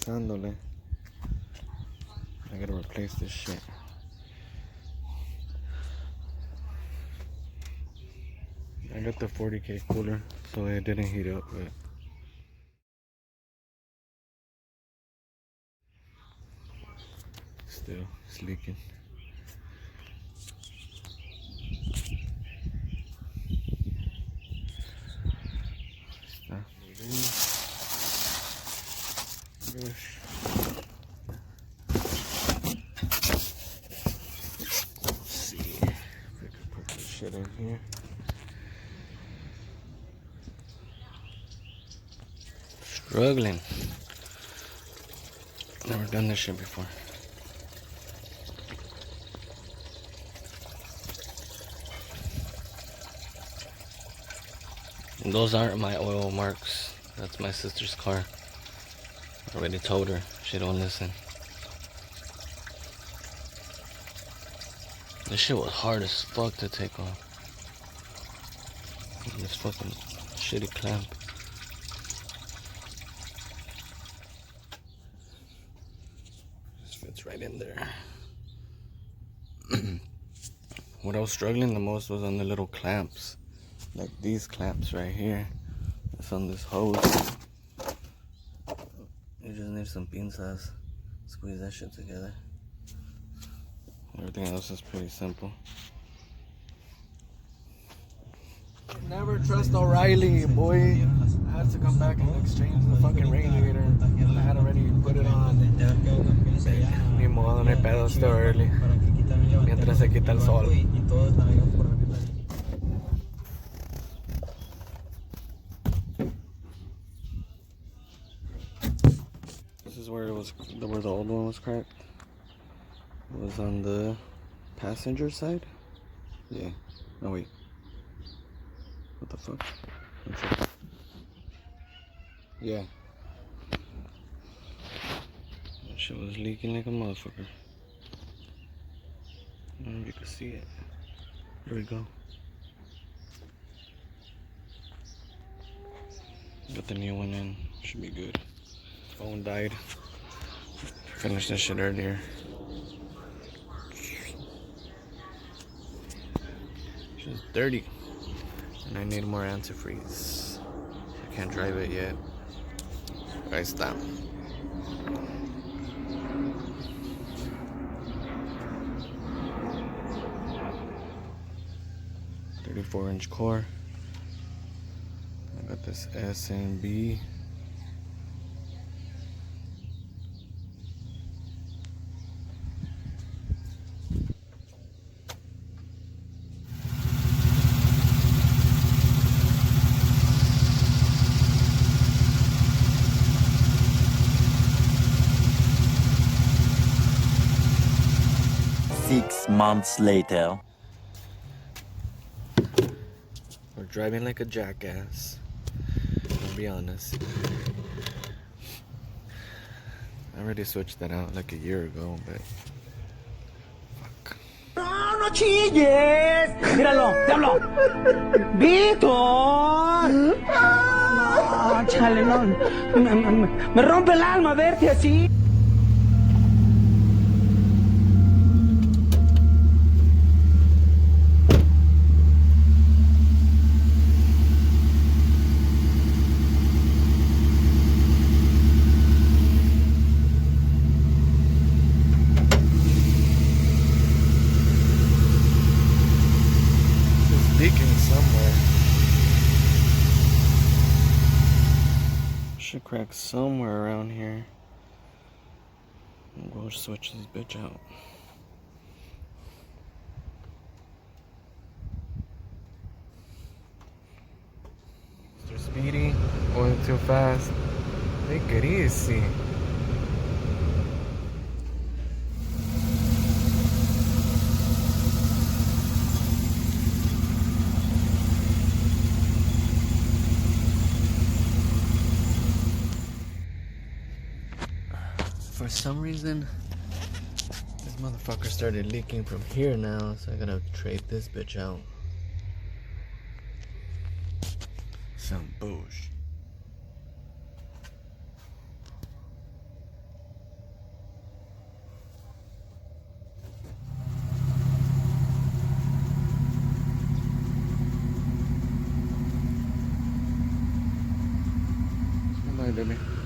pesándole. I gotta replace this shit. I got the 40K cooler, so it didn't heat up, but still, it's leaking. Let's see if we can put this shit in here. Struggling. Never done this shit before. And those aren't my oil marks. That's my sister's car. I already told her. She don't listen. This shit was hard as fuck to take off. This fucking shitty clamp. This fits right in there. What I was struggling the most was on the little clamps. Like these clamps right here. It's on this hose. You just need some pinzas. Squeeze that shit together. Everything else is pretty simple. Never trust O'Reilly, boy. I had to come back and exchange the fucking radiator. I had already put it on. Ni modo, no hay pedo, it's still early. Mientras se quita el sol. This is where where the old one was cracked. It was on the passenger side. Yeah. No wait. What the fuck? Yeah. That shit was leaking like a motherfucker. I don't know if you can see it. There we go. Got the new one in. Should be good. Phone died. Finished this shit earlier. It's dirty. And I need more antifreeze. I can't drive it yet. Ahí está. 34-inch core. I got this S and B. Six months later. We're driving like a jackass. I'll be honest. I already switched that out like a year ago, but fuck. No, no chilles. Míralo, te hablo. Víctor. No, chale, no. Me rompe el alma verte así. Should crack somewhere around here. We'll switch this bitch out. Mr. Speedy, going too fast. Take it easy. For some reason, this motherfucker started leaking from here now, so I gotta trade this bitch out. Some bullshit. mind, baby.